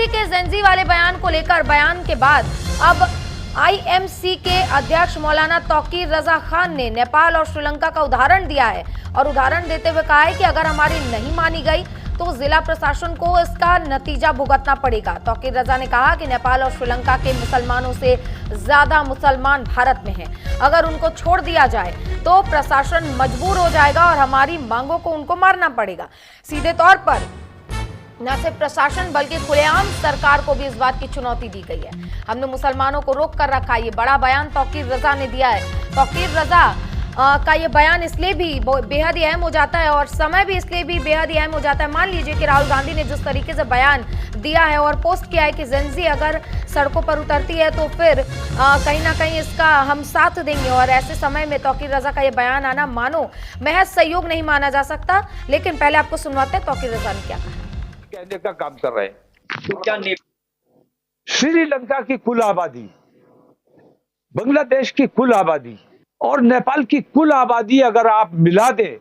गांधी के जेंजी वाले बयान को लेकर बयान के बाद अब आईएमसी के अध्यक्ष मौलाना तौकीर रजा खान ने नेपाल और श्रीलंका का उदाहरण दिया है और उदाहरण देते हुए कहा है कि अगर हमारी नहीं मानी गई तो जिला प्रशासन को इसका नतीजा भुगतना पड़ेगा। तौकीर रजा ने कहा कि नेपाल और श्रीलंका के मुसलमानों से ज्यादा मुसलमान भारत में हैं। अगर उनको छोड़ दिया जाए तो प्रशासन मजबूर हो जाएगा और हमारी मांगों को उनको मारना पड़ेगा। सीधे तौर पर न सिर्फ प्रशासन बल्कि खुलेआम सरकार को भी इस बात की चुनौती दी गई है। हमने मुसलमानों को रोक कर रखा। ये बड़ा बयान तौकीर रजा ने दिया है। तौकीर रजा का ये बयान इसलिए भी बेहद ही अहम हो जाता है और समय भी इसलिए भी बेहद ही अहम हो जाता है। मान लीजिए कि राहुल गांधी ने जिस तरीके से बयान दिया है और पोस्ट किया है कि जेंजी अगर सड़कों पर उतरती है तो फिर कहीं ना कहीं इसका हम साथ देंगे, और ऐसे समय में तौकीर रजा का ये बयान आना मानो महज सहयोग नहीं माना जा सकता। लेकिन पहले आपको सुनवाते हैं तौकीर रजा ने क्या कहा। कहने का काम कर रहे हैं तो क्या श्रीलंका की कुल आबादी, बांग्लादेश की कुल आबादी और नेपाल की कुल आबादी अगर आप मिला दें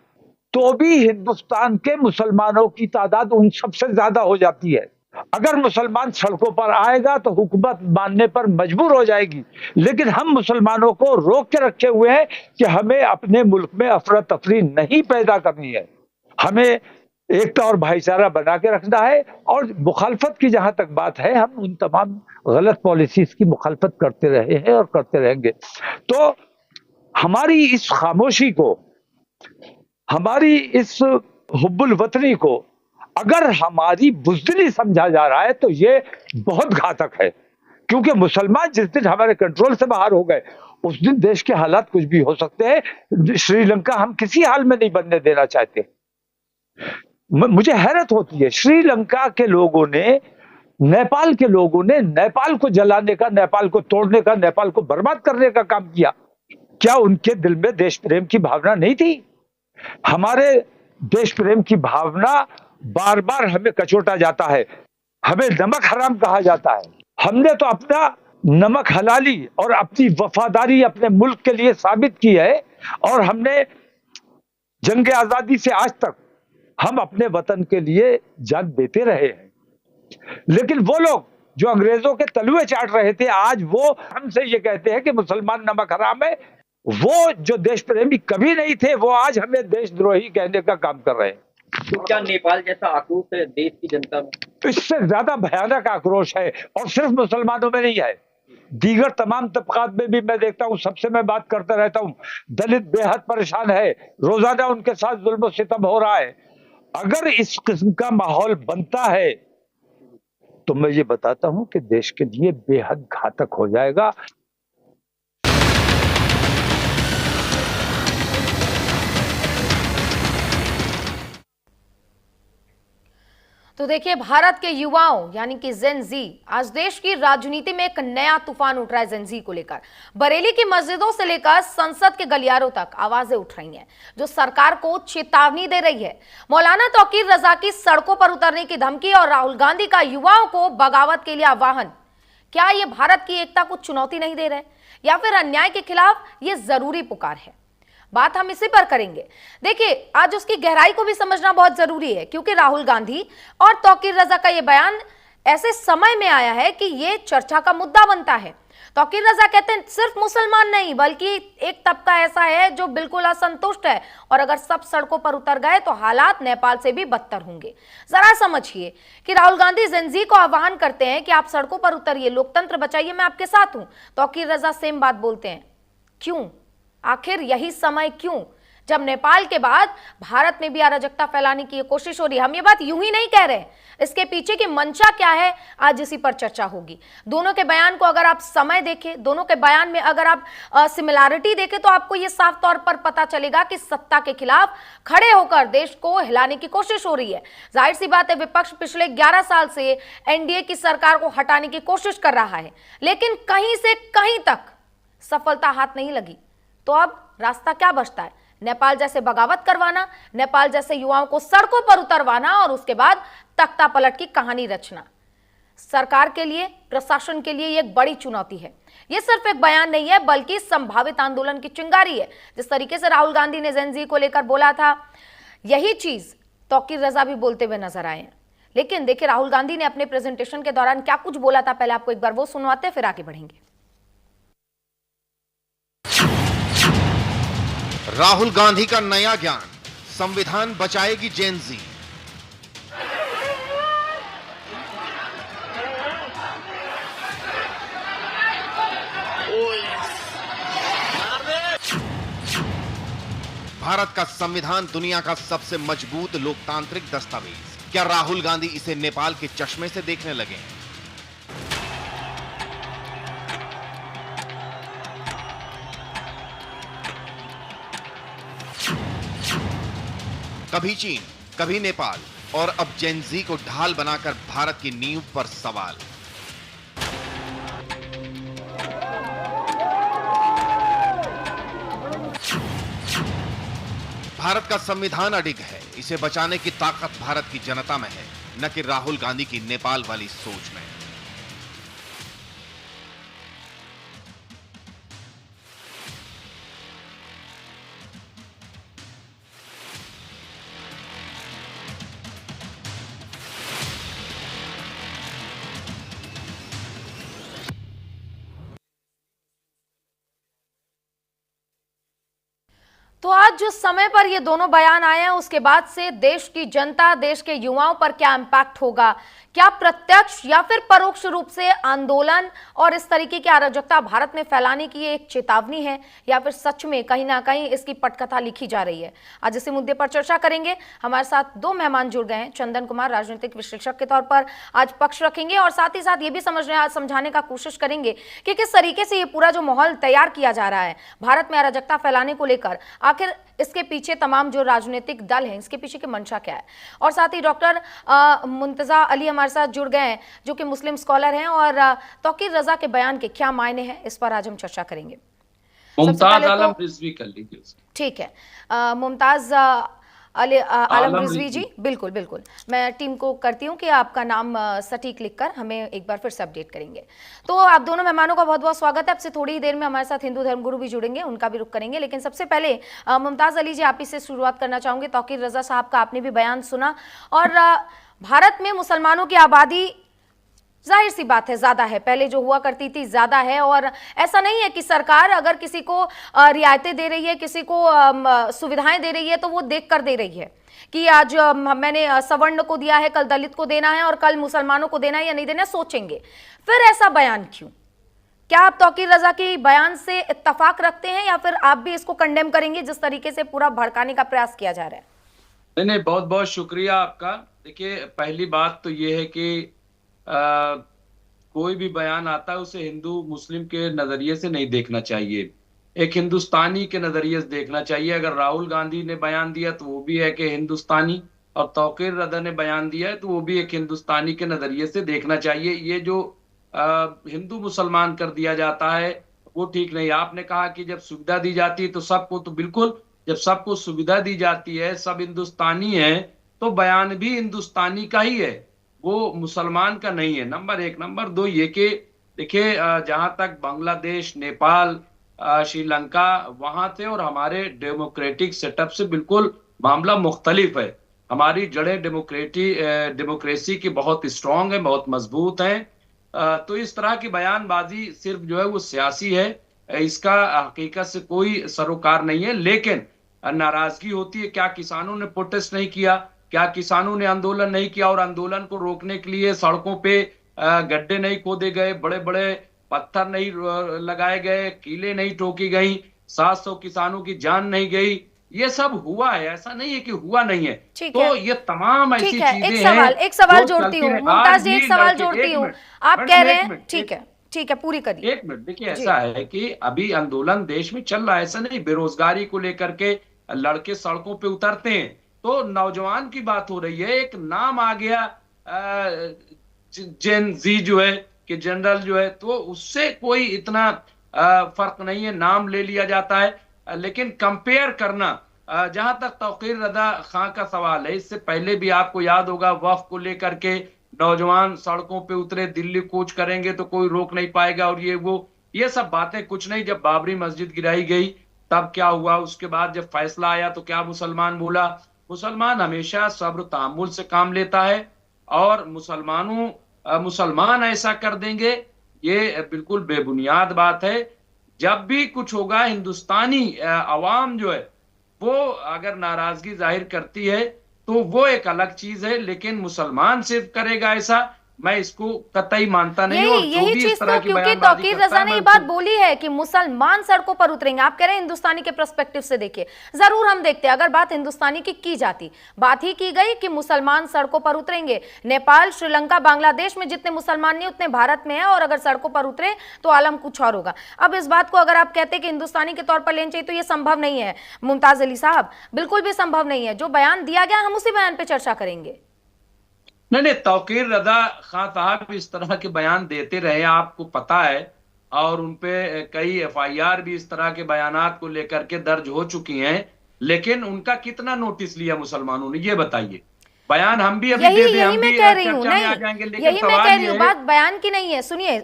तो भी हिंदुस्तान के मुसलमानों की तादाद उन सबसे ज्यादा हो जाती है। अगर मुसलमान सड़कों पर आएगा तो हुकूमत मानने पर मजबूर हो जाएगी, लेकिन हम मुसलमानों को रोक के रखे हुए हैं कि हमें अपने मुल्क में अफरा तफरी नहीं पैदा करनी है, हमें एकता और भाईचारा बना के रखना है। और मुखालफत की जहां तक बात है, हम उन तमाम गलत पॉलिसीज की मुखालफत करते रहे हैं और करते रहेंगे। तो हमारी इस खामोशी को, हमारी इस हुब्बुल वतनी को अगर हमारी बुज़दिली समझा जा रहा है तो ये बहुत घातक है, क्योंकि मुसलमान जिस दिन हमारे कंट्रोल से बाहर हो गए उस दिन देश के हालात कुछ भी हो सकते हैं। श्रीलंका हम किसी हाल में नहीं बनने देना चाहते। मुझे हैरत होती है, श्रीलंका के लोगों ने, नेपाल के लोगों ने नेपाल को जलाने का, नेपाल को तोड़ने का, नेपाल को बर्बाद करने का काम किया। क्या उनके दिल में देश प्रेम की भावना नहीं थी? हमारे देश प्रेम की भावना बार बार हमें कचोटा जाता है, हमें नमक हराम कहा जाता है। हमने तो अपना नमक हलाली और अपनी वफादारी अपने मुल्क के लिए साबित की है, और हमने जंग आजादी से आज तक हम अपने वतन के लिए जान देते रहे हैं। लेकिन वो लोग जो अंग्रेजों के तलुए चाट रहे थे, आज वो हमसे ये कहते हैं कि मुसलमान नमक हराम है। वो जो देश प्रेमी कभी नहीं थे, वो आज हमें देशद्रोही कहने का काम कर रहे हैं। तो क्या नेपाल जैसा आक्रोश है देश की जनता में? तो इससे ज्यादा भयानक आक्रोश है, और सिर्फ मुसलमानों में नहीं है, दीगर तमाम तबकात में भी मैं देखता हूँ, सबसे मैं बात करता रहता हूँ। दलित बेहद परेशान है, रोजाना उनके साथ जुल्म सितम हो रहा है। अगर इस किस्म का माहौल बनता है तो मैं ये बताता हूं कि देश के लिए बेहद घातक हो जाएगा। तो देखिए, भारत के युवाओं यानी कि जेन जी, आज देश की राजनीति में एक नया तूफान उठ रहा है। जेन जी को लेकर बरेली की मस्जिदों से लेकर संसद के गलियारों तक आवाजें उठ रही हैं जो सरकार को चेतावनी दे रही है। मौलाना तौकीर रजा की सड़कों पर उतरने की धमकी और राहुल गांधी का युवाओं को बगावत के लिए आह्वान, क्या ये भारत की एकता को चुनौती नहीं दे रहे, या फिर अन्याय के खिलाफ ये जरूरी पुकार है? बात हम इसी पर करेंगे। देखिए, आज उसकी गहराई को भी समझना बहुत जरूरी है, क्योंकि राहुल गांधी और तौकीर रजा का यह बयान ऐसे समय में आया है कि यह चर्चा का मुद्दा बनता है। तौकीर रजा कहते हैं सिर्फ मुसलमान नहीं बल्कि एक तबका ऐसा है जो बिल्कुल असंतुष्ट है, और अगर सब सड़कों पर उतर गए तो हालात नेपाल से भी बदतर होंगे। जरा समझिए कि राहुल गांधी जेनजी को आह्वान करते हैं कि आप सड़कों पर उतरिए, लोकतंत्र बचाइए, मैं आपके साथ हूं। तौकीर रजा सेम बात बोलते हैं। क्यों? आखिर यही समय क्यों, जब नेपाल के बाद भारत में भी अराजकता फैलाने की कोशिश हो रही है? हम ये बात यूं ही नहीं कह रहे, इसके पीछे की मंशा क्या है, आज इसी पर चर्चा होगी। दोनों के बयान को अगर आप समय देखें, दोनों के बयान में अगर आप सिमिलैरिटी देखें, तो आपको ये साफ तौर पर पता चलेगा कि सत्ता के खिलाफ खड़े होकर देश को हिलाने की कोशिश हो रही है। जाहिर सी बात है, विपक्ष पिछले 11 साल से एनडीए की सरकार को हटाने की कोशिश कर रहा है, लेकिन कहीं से कहीं तक सफलता हाथ नहीं लगी। तो अब रास्ता क्या बचता है? नेपाल जैसे बगावत करवाना, नेपाल जैसे युवाओं को सड़कों पर उतरवाना और उसके बाद तख्ता पलट की कहानी रचना। सरकार के लिए, प्रशासन के लिए एक बड़ी चुनौती है। यह सिर्फ एक बयान नहीं है बल्कि संभावित आंदोलन की चिंगारी है। जिस तरीके से राहुल गांधी ने जेन जी को लेकर बोला था, यही चीज तौकीर रजा भी बोलते हुए नजर आए हैं। लेकिन देखिए राहुल गांधी ने अपने प्रेजेंटेशन के दौरान क्या कुछ बोला था, पहले आपको एक बार वो सुनवाते हैं, फिर आगे बढ़ेंगे। राहुल गांधी का नया ज्ञान, संविधान बचाएगी जेन जी। भारत का संविधान दुनिया का सबसे मजबूत लोकतांत्रिक दस्तावेज, क्या राहुल गांधी इसे नेपाल के चश्मे से देखने लगे हैं? कभी चीन, कभी नेपाल और अब जेन जी को ढाल बनाकर भारत की नींव पर सवाल। भारत का संविधान अडिग है, इसे बचाने की ताकत भारत की जनता में है, न कि राहुल गांधी की नेपाल वाली सोच में। तो आज जिस समय पर ये दोनों बयान आए हैं, उसके बाद से देश की जनता, देश के युवाओं पर क्या इम्पैक्ट होगा, क्या प्रत्यक्ष या फिर परोक्ष रूप से आंदोलन और इस तरीके की अराजकता भारत में फैलाने की एक चेतावनी है, या फिर सच में कहीं ना कहीं इसकी पटकथा लिखी जा रही है? आज इसी मुद्दे पर चर्चा करेंगे। हमारे साथ दो मेहमान जुड़ गए हैं। चंदन कुमार राजनीतिक विश्लेषक के तौर पर आज पक्ष रखेंगे और साथ ही साथ ये भी समझाने का कोशिश करेंगे कि किस तरीके से ये पूरा जो माहौल तैयार किया जा रहा है भारत में अराजकता फैलाने को लेकर, आखिर इसके पीछे तमाम जो राजनीतिक दल हैं, इसके पीछे की मंशा क्या है। और साथ ही डॉक्टर मुंतजा अली हमारे साथ जुड़ गए हैं, जो कि मुस्लिम स्कॉलर हैं, और तौकीर रजा के बयान के क्या मायने हैं, इस पर आज हम चर्चा करेंगे। मुमताज आलम रिजवी कर लीजिए। ठीक है, मुमताज आलम रिजवी जी, बिल्कुल बिल्कुल, मैं टीम को करती हूँ कि आपका नाम सटीक लिखकर हमें एक बार फिर से अपडेट करेंगे। तो आप दोनों मेहमानों का बहुत बहुत स्वागत है। आपसे थोड़ी ही देर में हमारे साथ हिंदू धर्मगुरु भी जुड़ेंगे, उनका भी रुख करेंगे, लेकिन सबसे पहले मुमताज अली जी, आप ही से शुरुआत करना चाहूंगे। तौकीर रजा साहब का आपने भी बयान सुना, और भारत में मुसलमानों की आबादी जाहिर सी बात है ज्यादा है, पहले जो हुआ करती थी ज्यादा है, और ऐसा नहीं है कि सरकार अगर किसी को रियायतें दे रही है, किसी को सुविधाएं दे रही है, तो वो देख कर दे रही है कि आज मैंने सवर्ण को दिया है, कल दलित को देना है, और कल मुसलमानों को देना है या नहीं देना, सोचेंगे। फिर ऐसा बयान क्यों? क्या आप तौकीर रजा की बयान से इत्तफाक रखते हैं, या फिर आप भी इसको कंडेम करेंगे जिस तरीके से पूरा भड़काने का प्रयास किया जा रहा है? नहीं, बहुत बहुत शुक्रिया आपका। देखिए, पहली बात तो ये है कि कोई भी बयान आता है उसे हिंदू मुस्लिम के नजरिए से नहीं देखना चाहिए, एक हिंदुस्तानी के नजरिए से देखना चाहिए। अगर राहुल गांधी ने बयान दिया तो वो भी है कि हिंदुस्तानी, और तौकीर रजा ने बयान दिया है तो वो भी एक हिंदुस्तानी के नजरिए से देखना चाहिए। ये जो हिंदू मुसलमान कर दिया जाता है वो ठीक नहीं। आपने कहा कि जब सुविधा दी जाती है तो सबको, तो बिल्कुल, जब सबको सुविधा दी जाती है, सब हिंदुस्तानी है, तो बयान भी हिंदुस्तानी का ही है, वो मुसलमान का नहीं है। नंबर एक। नंबर दो ये कि देखिए, जहां तक बांग्लादेश, नेपाल, श्रीलंका, वहां से और हमारे डेमोक्रेटिक सेटअप से बिल्कुल मामला मुख्तलिफ है। हमारी जड़ें डेमोक्रेसी की बहुत स्ट्रांग है, बहुत मजबूत हैं। तो इस तरह की बयानबाजी सिर्फ जो है वो सियासी है, इसका हकीकत से कोई सरोकार नहीं है। लेकिन नाराजगी होती है, क्या किसानों ने प्रोटेस्ट नहीं किया, क्या किसानों ने आंदोलन नहीं किया, और आंदोलन को रोकने के लिए सड़कों पे गड्ढे नहीं खोदे गए, बड़े बड़े पत्थर नहीं लगाए गए, कीलें नहीं ठोकी गई, 700 किसानों की जान नहीं गई। ये सब हुआ है, ऐसा नहीं है कि हुआ नहीं है। तो ये तमाम ऐसी चीजें हैं। एक सवाल जोड़ती हूँ मुमताज जी, एक सवाल जोड़ती हूँ। आप कह रहे हैं, ठीक है, पूरी करिए। एक मिनट। देखिए, ऐसा है कि अभी आंदोलन देश में चल रहा है, ऐसा नहीं, बेरोजगारी को लेकर के लड़के सड़कों पे उतरते हैं, तो नौजवान की बात हो रही है। एक नाम आ गया जेन जी जो है कि जनरल जो है, तो उससे कोई इतना फर्क नहीं है, नाम ले लिया जाता है। लेकिन कंपेयर करना, जहां तक तौकीर रजा खां का सवाल है, इससे पहले भी आपको याद होगा वक्फ को लेकर के नौजवान सड़कों पे उतरे, दिल्ली कूच करेंगे तो कोई रोक नहीं पाएगा, और ये सब बातें कुछ नहीं। जब बाबरी मस्जिद गिराई गई तब क्या हुआ, उसके बाद जब फैसला आया तो क्या मुसलमान बोला? मुसलमान हमेशा सब्र तहम्मुल से काम लेता है, और मुसलमान ऐसा कर देंगे, ये बिल्कुल बेबुनियाद बात है। जब भी कुछ होगा, हिंदुस्तानी अवाम जो है वो अगर नाराजगी जाहिर करती है तो वो एक अलग चीज है, लेकिन मुसलमान सिर्फ करेगा ऐसा, मैं इसको कतई मानता नहीं। और जो यही भी चीज इस तरह तो, की क्योंकि बयानबाजी तौकीर करता रजा है, ने मैं ये बात उसको बोली है कि मुसलमान सड़कों पर उतरेंगे। आप कह रहे हैं हिंदुस्तानी के पर्सपेक्टिव से देखिए, जरूर हम देखते हैं। अगर बात हिंदुस्तानी की जाती, बात ही की गई कि मुसलमान सड़कों पर उतरेंगे। नेपाल, श्रीलंका, बांग्लादेश में जितने मुसलमान नहीं उतने भारत में है, और अगर सड़कों पर उतरे तो आलम कुछ और होगा। अब इस बात को अगर आप कहते हैं कि हिंदुस्तानी के तौर पर लेना चाहिए, तो ये संभव नहीं है मुमताज अली साहब, बिल्कुल भी संभव नहीं है। जो बयान दिया गया हम उसी बयान पर चर्चा करेंगे। नहीं, तौकीर रजा खान साहब इस तरह के बयान देते रहे, आपको पता है, और उनपे कई एफआईआर भी इस तरह के बयानात को लेकर के दर्ज हो चुकी हैं। लेकिन उनका कितना नोटिस लिया मुसलमानों ने, ये बताइए। बयान हम भी अभी दे दें, हम भी चर्चा में आ जाएंगे, लेकिन यही मैं सवाल कह रही ये हूँ, है। बात बयान की नहीं है। सुनिए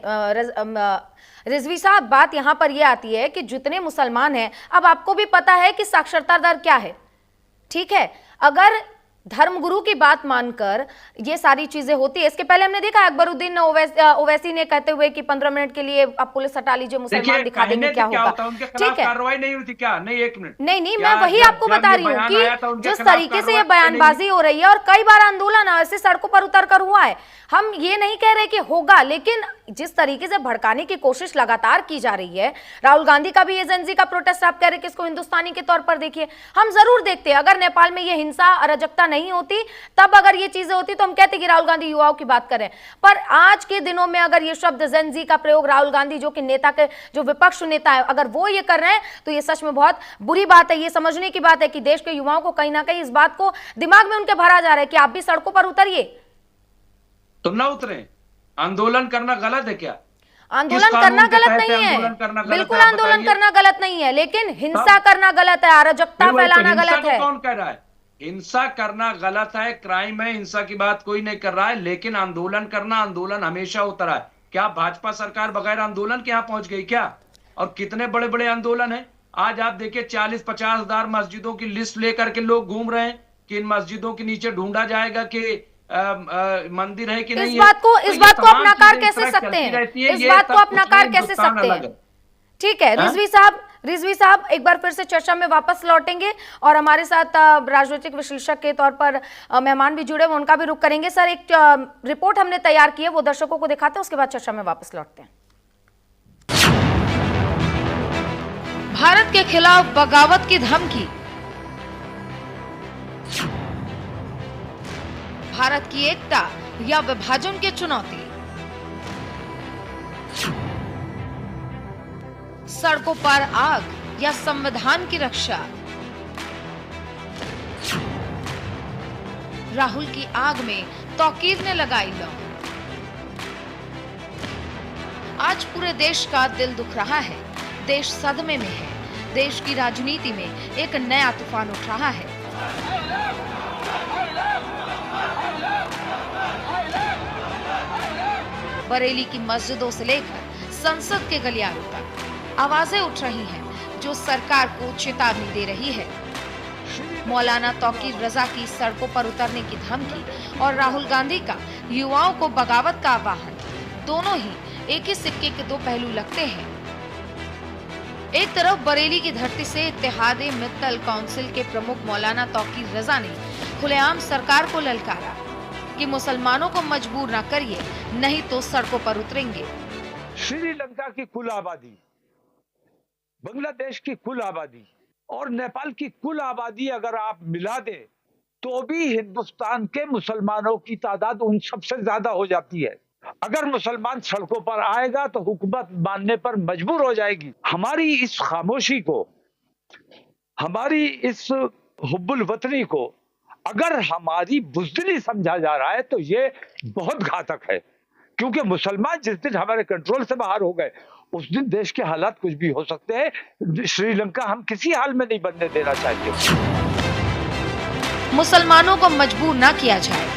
रिजवी साहब, बात यहाँ पर यह आती है कि जितने मुसलमान हैं, अब आपको भी पता है कि साक्षरता दर क्या है, ठीक है। अगर धर्मगुरु की बात मानकर ये सारी चीजें होती है, इसके पहले हमने देखा अकबरुद्दीन ओवैसी ने कहते हुए कि 15 मिनट के लिए आप पुलिस हटा लीजिए, मुसलमान दिखा देंगे क्या होगा, ठीक है। कार्रवाई नहीं हुई थी क्या? नहीं, एक मिनट, नहीं, मैं वही आपको बता रही हूँ कि जिस तरीके से ये बयानबाजी हो रही है, और कई बार आंदोलन ऐसे सड़कों पर उतर कर हुआ है, हम ये नहीं कह रहे कि होगा, लेकिन जिस तरीके से भड़काने की कोशिश लगातार की जा रही है, राहुल गांधी का भी ये जेन ज़ी का प्रोटेस्ट आप कह रहे हैं कि इसको हिंदुस्तानी के तौर पर देखिए, हम जरूर देखते हैं। अगर नेपाल में ये हिंसा अराजकता नहीं होती, तब अगर ये चीजें होती तो हम कहते कि राहुल गांधी युवाओं की बात करें। पर आज के दिनों में अगर ये शब्द जेन ज़ी का प्रयोग राहुल गांधी, जो कि नेता के जो विपक्ष नेता है, अगर वो ये कर रहे हैं, तो ये सच में बहुत बुरी बात है। ये समझने की बात है कि देश के युवाओं को कहीं ना कहीं इस बात को दिमाग में उनके भरा जा रहा है कि आप भी सड़कों पर उतरिए। तो ना उतरे, आंदोलन करना गलत है क्या? आंदोलन करना गलत नहीं है, बिल्कुल आंदोलन करना गलत नहीं है, लेकिन हिंसा करना गलत है, अराजकता फैलाना गलत है। कौन कह रहा है हिंसा करना गलत है, क्राइम है, हिंसा की बात कोई नहीं कर रहा है, लेकिन आंदोलन करना, आंदोलन हमेशा होता रहा है। क्या भाजपा सरकार बगैर आंदोलन के यहां पहुंच गई क्या? और कितने बड़े बड़े आंदोलन है। आज आप देखिए 40-50 हजार मस्जिदों की लिस्ट लेकर के लोग घूम रहे हैं कि इन मस्जिदों के नीचे ढूंढा जाएगा कि मंदिर है कि नहीं है। इस बात को आप नकार कैसे सकते हैं? इस बात को आप नकार कैसे सकते हैं? ठीक है रिजवी साहब एक बार फिर से चर्चा में वापस लौटेंगे, और हमारे साथ राजनीतिक विश्लेषक के तौर पर मेहमान भी जुड़े, उनका भी रुख करेंगे। सर, एक रिपोर्ट हमने तैयार की है, वो दर्शकों को दिखाते हैं, उसके बाद चर्चा में वापस लौटते हैं। भारत के खिलाफ बगावत की धमकी, भारत की एकता या विभाजन की चुनौती, सड़कों पर आग या संविधान की रक्षा, राहुल की आग में तौकीर ने लगाई लौ। आज पूरे देश का दिल दुख रहा है, देश सदमे में है, देश की राजनीति में एक नया तूफान उठ रहा है। बरेली की मस्जिदों से लेकर संसद के गलियारों तक आवाजें उठ रही हैं जो सरकार को चेतावनी दे रही है। मौलाना तौकीर रजा की सड़कों पर उतरने की धमकी और राहुल गांधी का युवाओं को बगावत का आह्वान, दोनों ही एक ही सिक्के के दो पहलू लगते हैं। एक तरफ बरेली की धरती से इत्तेहादे मित्तल काउंसिल के प्रमुख मौलाना तौकीर रजा ने खुलेआम सरकार को ललकारा कि मुसलमानों को मजबूर न करिए, नहीं तो सड़कों पर उतरेंगे। श्रीलंका की कुल आबादी, बांग्लादेश की कुल आबादी और नेपाल की कुल आबादी अगर आप मिला दें तो भी हिंदुस्तान के मुसलमानों की तादाद उन सबसे ज्यादा हो जाती है। अगर मुसलमान सड़कों पर आएगा तो हुकूमत मानने पर मजबूर हो जाएगी। हमारी इस खामोशी को, हमारी इस हुब्बुल वतनी को अगर हमारी बुज़दिली समझा जा रहा है तो ये बहुत घातक है, क्योंकि मुसलमान जिस दिन हमारे कंट्रोल से बाहर हो गए उस दिन देश के हालात कुछ भी हो सकते हैं। श्रीलंका हम किसी हाल में नहीं बनने देना चाहते। मुसलमानों को मजबूर ना किया जाए,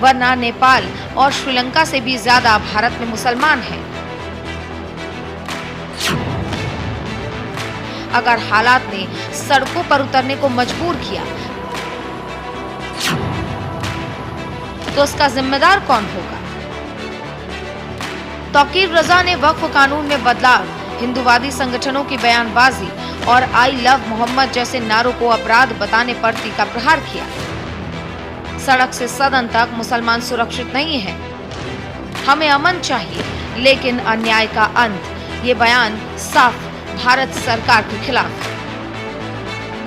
वरना नेपाल और श्रीलंका से भी ज्यादा भारत में मुसलमान हैं। अगर हालात ने सड़कों पर उतरने को मजबूर किया तो उसका जिम्मेदार कौन होगा? तौकीर रजा ने वक्फ कानून में बदलाव, हिंदूवादी संगठनों की बयानबाजी और आई लव मोहम्मद जैसे नारों को अपराध बताने पर तीखा प्रहार किया। सड़क से सदन तक मुसलमान सुरक्षित नहीं है, हमें अमन चाहिए लेकिन अन्याय का अंत, ये बयान साफ भारत सरकार के खिलाफ है।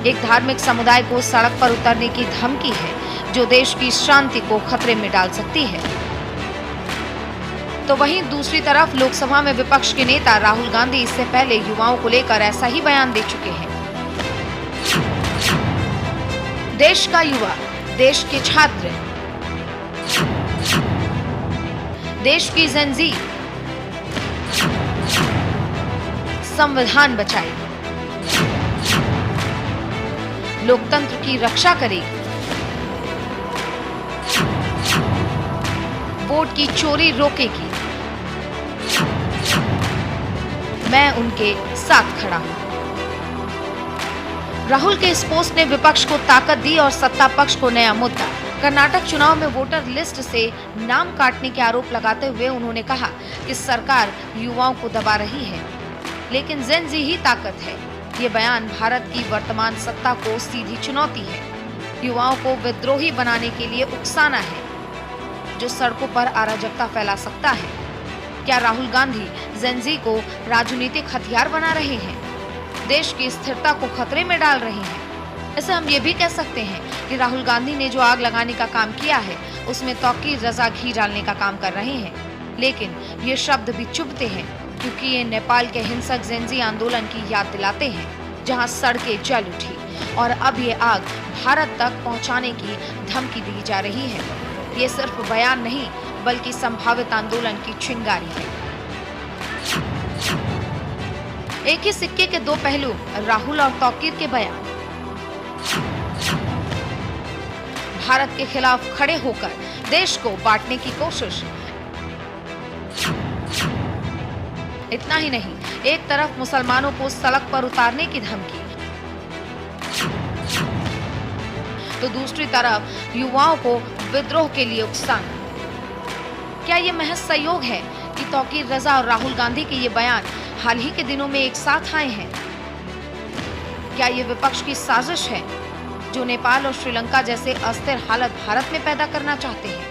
एक धार्मिक समुदाय को सड़क पर उतरने की धमकी है जो देश की शांति को खतरे में डाल सकती है। तो वहीं दूसरी तरफ लोकसभा में विपक्ष के नेता राहुल गांधी इससे पहले युवाओं को लेकर ऐसा ही बयान दे चुके हैं। देश का युवा, देश के छात्र, देश की जेनजी संविधान बचाएगी, लोकतंत्र की रक्षा करेगी, वोट की चोरी रोकेगी। मैं उनके साथ खड़ा हूं। राहुल के इस पोस्ट ने विपक्ष को ताकत दी और सत्ता पक्ष को नया मुद्दा। कर्नाटक चुनाव में वोटर लिस्ट से नाम काटने के आरोप लगाते हुए उन्होंने कहा कि सरकार युवाओं को दबा रही है, लेकिन जेन जी ही ताकत है। ये बयान भारत की वर्तमान सत्ता को सीधी चुनौती है। युवाओं को विद्रोही बनाने के लिए उकसाना है जो सड़कों पर अराजकता फैला सकता है। क्या राहुल गांधी जेन जी को राजनीतिक हथियार बना रहे हैं, देश की स्थिरता को खतरे में डाल रहे हैं? ऐसे हम ये भी कह सकते हैं कि राहुल गांधी ने जो आग लगाने का काम किया है उसमें तौकीर रजा घी डालने का काम कर रहे हैं। लेकिन ये शब्द भी चुभते हैं क्योंकि ये नेपाल के हिंसक जेनजी आंदोलन की याद दिलाते हैं जहां सड़कें जल उठी और अब ये आग भारत तक पहुंचाने की धमकी दी जा रही है। ये सिर्फ बयान नहीं बल्कि संभावित आंदोलन की चिंगारी है। एक ही सिक्के के दो पहलू, राहुल और तौकीर के बयान। भारत के खिलाफ खड़े होकर देश को बांटने की कोशिश। इतना ही नहीं, एक तरफ मुसलमानों को सड़क पर उतारने की धमकी, तो दूसरी तरफ युवाओं को विद्रोह के लिए उकसाना। क्या ये महज संयोग है कि तौकीर रजा और राहुल गांधी के ये बयान हाल ही के दिनों में एक साथ आए हैं? क्या ये विपक्ष की साजिश है जो नेपाल और श्रीलंका जैसे अस्थिर हालत भारत में पैदा करना चाहते हैं?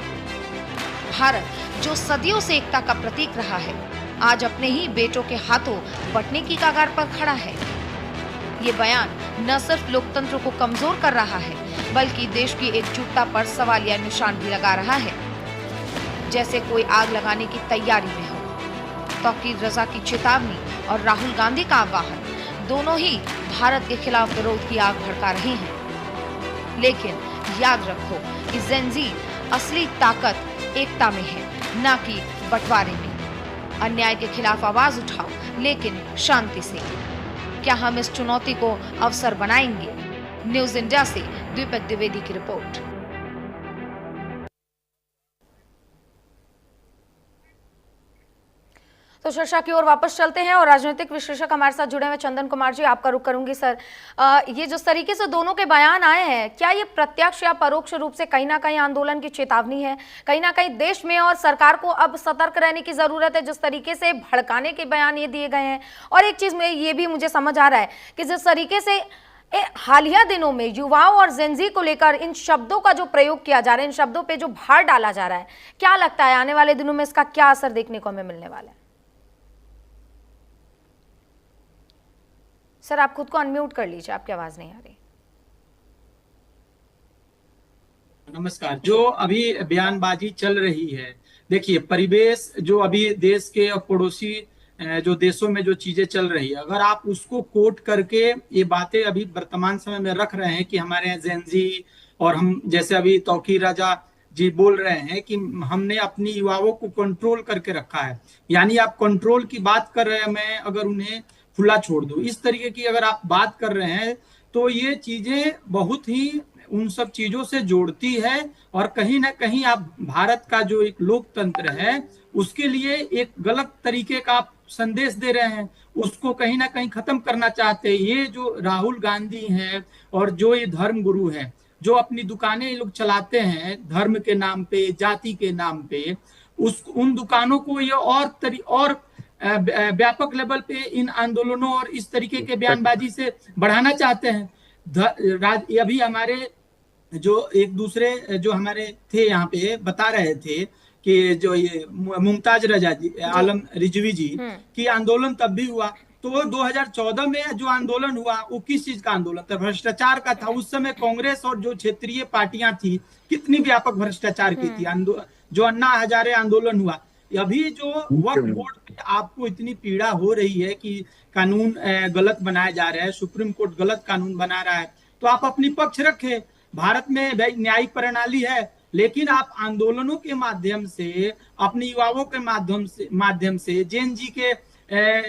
भारत जो सदियों से एकता का प्रतीक रहा है, आज अपने ही बेटों के हाथों बंटने की कगार पर खड़ा है। ये बयान न सिर्फ लोकतंत्र को कमजोर कर रहा है बल्कि देश की एकजुटता पर सवालिया निशान भी लगा रहा है, जैसे कोई आग लगाने की तैयारी में हो। तौकीर रजा की चेतावनी और राहुल गांधी का आह्वान दोनों ही भारत के खिलाफ विरोध की आग भड़का रहे हैं। लेकिन याद रखो कि जेनजी असली ताकत एकता में है, न कि बंटवारे में। अन्याय के खिलाफ आवाज उठाओ लेकिन शांति से। क्या हम इस चुनौती को अवसर बनाएंगे? न्यूज इंडिया से दीपक द्विवेदी की रिपोर्ट। तो चर्चा की ओर वापस चलते हैं और राजनीतिक विश्लेषक हमारे साथ जुड़े हुए चंदन कुमार जी, आपका रुख करूंगी। सर, ये जिस तरीके से दोनों के बयान आए हैं, क्या ये प्रत्यक्ष या परोक्ष रूप से कहीं ना कहीं आंदोलन की चेतावनी है? कहीं ना कहीं देश में और सरकार को अब सतर्क रहने की जरूरत है जिस तरीके से भड़काने के बयान ये दिए गए हैं। और एक चीज में ये भी मुझे समझ आ रहा है कि जिस तरीके से हालिया दिनों में युवाओं और जेनजी को लेकर इन शब्दों का जो प्रयोग किया जा रहा है, इन शब्दों पे जो भार डाला जा रहा है, क्या लगता है आने वाले दिनों में इसका क्या असर देखने को हमें मिलने वाला है? सर, आप खुद को अनम्यूट कर लीजिए, आपकी आवाज नहीं आ रही। नमस्कार। जो अभी बयानबाजी चल रही है, देखिए परिवेश जो अभी देश के और पड़ोसी जो देशों में जो चीजें चल रही है, अगर आप उसको कोट करके ये बातें अभी वर्तमान समय में रख रहे हैं कि हमारे यहाँ जेनजी और हम जैसे अभी तौकीर रजा जी बोल रहे हैं कि हमने अपनी युवाओं को कंट्रोल करके रखा है, यानी आप कंट्रोल की बात कर रहे हैं, मैं अगर उन्हें खुला छोड़ दूं, इस तरीके की अगर आप बात कर रहे हैं तो ये चीजें बहुत ही उन सब चीजों से जोड़ती है और कहीं ना कहीं आप भारत का जो एक लोकतंत्र है उसके लिए एक गलत तरीके का आप संदेश दे रहे हैं, उसको कहीं ना कहीं खत्म करना चाहते हैं। ये जो राहुल गांधी हैं और जो ये धर्म गुरु हैं, जो अपनी दुकानें ये लोग चलाते हैं धर्म के नाम पे, जाति के नाम पे, उन दुकानों को ये और व्यापक लेवल पे इन आंदोलनों और इस तरीके के बयानबाजी से बढ़ाना चाहते हैं। अभी हमारे जो एक दूसरे जो हमारे थे यहाँ पे बता रहे थे कि जो ये मुमताज रजा जी, आलम रिजवी जी की आंदोलन तब भी हुआ, तो वो 2014 में जो आंदोलन हुआ वो किस चीज का आंदोलन था? भ्रष्टाचार का था। उस समय कांग्रेस और जो क्षेत्रीय पार्टियां थी कितनी व्यापक भ्रष्टाचार की थी। जो अन्ना हजारे आंदोलन हुआ। अभी जो वक्फ बोर्ड पे आपको इतनी पीड़ा हो रही है कि कानून गलत बनाया जा रहा है, सुप्रीम कोर्ट गलत कानून बना रहा है, तो आप अपनी पक्ष रखें। भारत में न्यायिक प्रणाली है, लेकिन आप आंदोलनों के माध्यम से, अपने युवाओं के माध्यम से जेन जी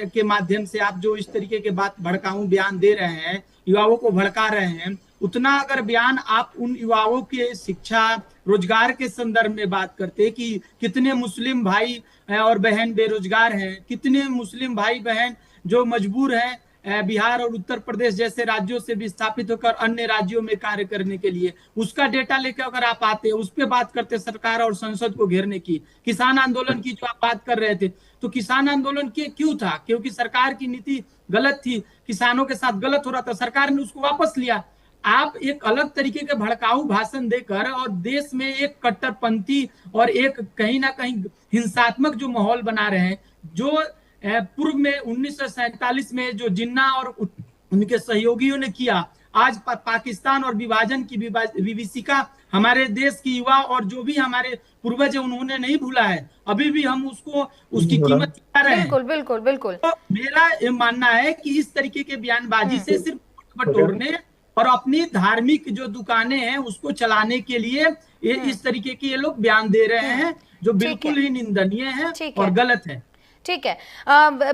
के माध्यम से आप जो इस तरीके के बात भड़काऊ बयान दे रहे हैं, युवाओं को भड़का रहे हैं, उतना अगर बयान आप उन युवाओं के शिक्षा रोजगार के संदर्भ में बात करते कि कितने मुस्लिम भाई और बहन बेरोजगार हैं, कितने मुस्लिम भाई बहन जो मजबूर हैं बिहार और उत्तर प्रदेश जैसे राज्यों से विस्थापित होकर अन्य राज्यों में कार्य करने के लिए, उसका डेटा लेकर अगर आप आते, उस पर बात करते सरकार और संसद को घेरने की। किसान आंदोलन की जो आप बात कर रहे थे, तो किसान आंदोलन क्यों था? क्योंकि सरकार की नीति गलत थी, किसानों के साथ गलत हो रहा था, सरकार ने उसको वापस लिया। आप एक अलग तरीके के भड़काऊ भाषण देकर और देश में एक कट्टरपंथी और एक कहीं ना कहीं हिंसात्मक जो माहौल बना रहे हैं, जो पूर्व में 1947 में जो जिन्ना और उनके सहयोगियों ने किया, आज पाकिस्तान और विभाजन की विभीषिका हमारे देश की युवा और जो भी हमारे पूर्वज है उन्होंने नहीं भूला है। अभी भी हम उसकी कीमत चुका रहे हैं। बिल्कुल बिल्कुल बिल्कुल। तो मेरा ये मानना है कि इस तरीके के बयानबाजी से सिर्फ बटोरने और अपनी धार्मिक जो दुकानें हैं उसको चलाने के लिए ये इस तरीके के ये लोग बयान दे रहे हैं, जो बिल्कुल ही निंदनीय है और गलत है। ठीक है,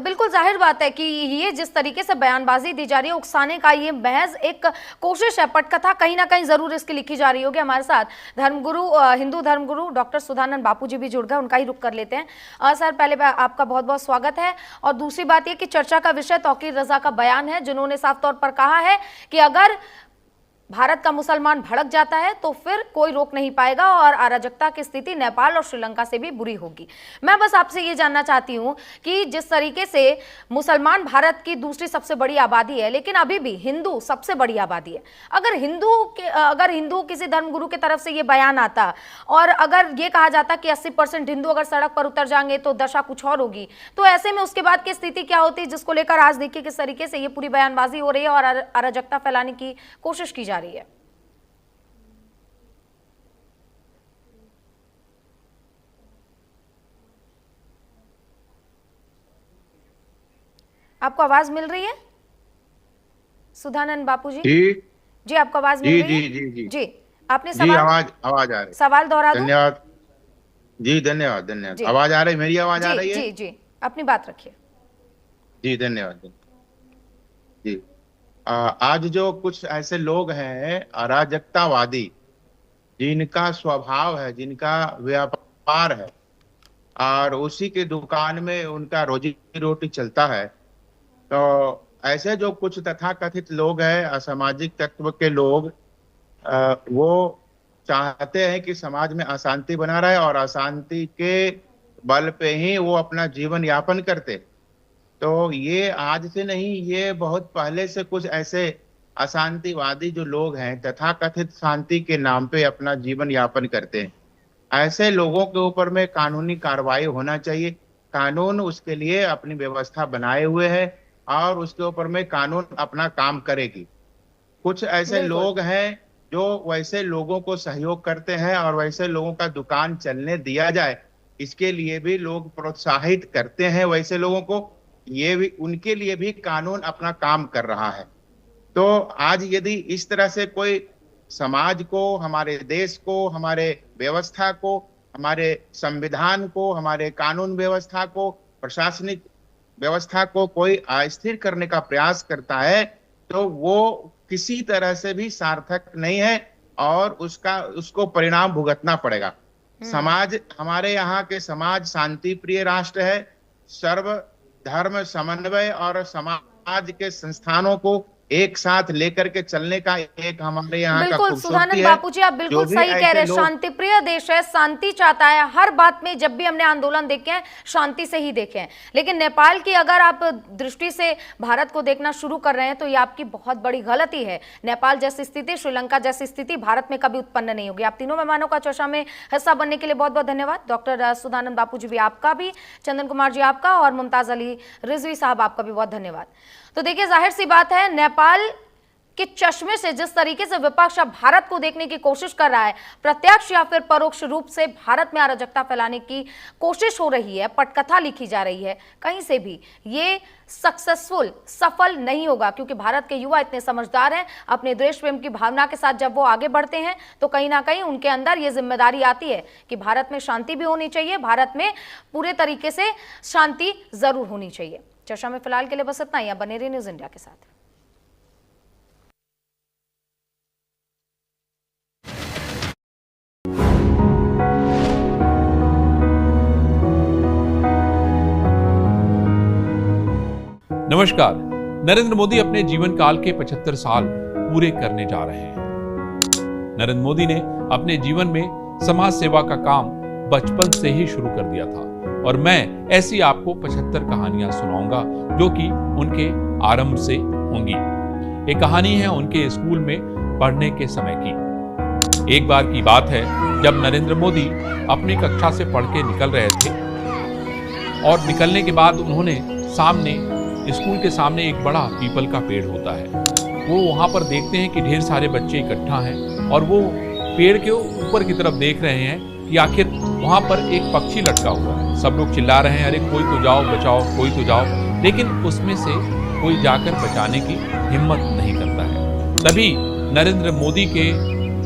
बिल्कुल जाहिर बात है कि ये जिस तरीके से बयानबाजी दी जा रही है, उकसाने का ये महज एक कोशिश है, पटकथा कहीं ना कहीं जरूर इसकी लिखी जा रही होगी। हमारे साथ हिंदू धर्मगुरु डॉक्टर सुधानंद बापू जी भी जुड़ गए, उनका ही रुख कर लेते हैं। सर, पहले आपका बहुत बहुत स्वागत है। और दूसरी बात ये कि चर्चा का विषय तौकीर रजा का बयान है, जिन्होंने साफ तौर पर कहा है कि अगर भारत का मुसलमान भड़क जाता है तो फिर कोई रोक नहीं पाएगा और अराजकता की स्थिति नेपाल और श्रीलंका से भी बुरी होगी। मैं बस आपसे ये जानना चाहती हूँ कि जिस तरीके से मुसलमान भारत की दूसरी सबसे बड़ी आबादी है, लेकिन अभी भी हिंदू सबसे बड़ी आबादी है। अगर हिंदू किसी धर्मगुरु की तरफ से ये बयान आता और अगर ये कहा जाता कि 80% हिंदू अगर सड़क पर उतर जाएंगे तो दशा कुछ और होगी, तो ऐसे में उसके बाद की स्थिति क्या होती, जिसको लेकर आज देखिए किस तरीके से ये पूरी बयानबाजी हो रही है और अराजकता फैलाने की कोशिश की जा रही है। आपको आवाज मिल रही है सुधानंद बापू जी? जी आपको आवाज मिल रही है? जी आपने आवाज आ रही है। सवाल दोहरा दूं? धन्यवाद जी, धन्यवाद। आवाज आ रही है? मेरी आवाज आ रही है? जी जी, अपनी बात रखिए। जी धन्यवाद जी। आज जो कुछ ऐसे लोग हैं अराजकतावादी, जिनका स्वभाव है, जिनका व्यापार है और उसी की दुकान में उनका रोजी रोटी चलता है, तो ऐसे जो कुछ तथाकथित लोग हैं, असामाजिक तत्व के लोग, वो चाहते हैं कि समाज में अशांति बना रहे और अशांति के बल पे ही वो अपना जीवन यापन करते। तो ये आज से नहीं, ये बहुत पहले से कुछ ऐसे अशांतिवादी जो लोग हैं तथाकथित शांति के नाम पे अपना जीवन यापन करते हैं। ऐसे लोगों के ऊपर में कानूनी कार्रवाई होना चाहिए। कानून उसके लिए अपनी व्यवस्था बनाए हुए है और उसके ऊपर में कानून अपना काम करेगी। कुछ ऐसे लोग हैं जो वैसे लोगों को सहयोग करते हैं और वैसे लोगों का दुकान चलने दिया जाए, इसके लिए भी लोग प्रोत्साहित करते हैं वैसे लोगों को। ये भी उनके लिए भी कानून अपना काम कर रहा है। तो आज यदि इस तरह से कोई समाज को, हमारे देश को, हमारे व्यवस्था को, हमारे संविधान को, हमारे कानून व्यवस्था को, प्रशासनिक व्यवस्था को कोई अस्थिर करने का प्रयास करता है, तो वो किसी तरह से भी सार्थक नहीं है और उसको परिणाम भुगतना पड़ेगा। समाज, हमारे यहाँ के समाज शांति प्रिय राष्ट्र है। सर्व धर्म समन्वय और समाज के संस्थानों को एक साथ लेकर के चलने का एक हमारे यहाँ का बिल्कुल खूबसूरती सुधानंद है। बापू जी, आप बिल्कुल जो भी सही कह ऐसे रहे हैं। लोग- शांति प्रिय देश है, शांति चाहता है हर बात में। जब भी हमने आंदोलन देखे हैं शांति से ही देखे हैं, लेकिन नेपाल की अगर आप दृष्टि से भारत को देखना शुरू कर रहे हैं तो ये आपकी बहुत बड़ी गलती है। नेपाल जैसी स्थिति, श्रीलंका जैसी स्थिति भारत में कभी उत्पन्न नहीं होगी। आप तीनों मेहमानों का चर्चा में हिस्सा बनने के लिए बहुत बहुत धन्यवाद। डॉक्टर सुधानंद बापू जी भी आपका भी, चंदन कुमार जी आपका, और मुमताज अली रिजवी साहब आपका भी बहुत धन्यवाद। तो देखिए, जाहिर सी बात है, नेपाल के चश्मे से जिस तरीके से विपक्ष अब भारत को देखने की कोशिश कर रहा है, प्रत्यक्ष या फिर परोक्ष रूप से भारत में अराजकता फैलाने की कोशिश हो रही है, पटकथा लिखी जा रही है, कहीं से भी ये सफल नहीं होगा, क्योंकि भारत के युवा इतने समझदार हैं। अपने देश प्रेम की भावना के साथ जब वो आगे बढ़ते हैं तो कहीं ना कहीं उनके अंदर ये जिम्मेदारी आती है कि भारत में शांति भी होनी चाहिए, भारत में पूरे तरीके से शांति जरूर होनी चाहिए। चर्चा में फिलहाल के लिए बस इतना ही। बने रहिए न्यूज़ इंडिया के साथ। नमस्कार। नरेंद्र मोदी अपने जीवन काल के 75 साल पूरे करने जा रहे हैं। नरेंद्र मोदी ने अपने जीवन में समाज सेवा का काम बचपन से ही शुरू कर दिया था, और मैं ऐसी आपको 75 कहानियां सुनाऊंगा जो कि उनके आरंभ से होंगी। एक कहानी है उनके स्कूल में पढ़ने के समय की। एक बार की बात है जब नरेंद्र मोदी अपनी कक्षा से पढ़ के निकल रहे थे, और निकलने के बाद उन्होंने स्कूल के सामने एक बड़ा पीपल का पेड़ होता है। वो वहाँ पर देखते हैं कि ढेर सारे बच्चे इकट्ठा हैं, और वो पेड़ के ऊपर की तरफ देख रहे हैं कि आखिर वहाँ पर एक पक्षी लटका हुआ है। सब लोग चिल्ला रहे हैं, अरे कोई तो जाओ, बचाओ, कोई तो जाओ, लेकिन उसमें से कोई जाकर बचाने की हिम्मत नहीं करता है। तभी नरेंद्र मोदी के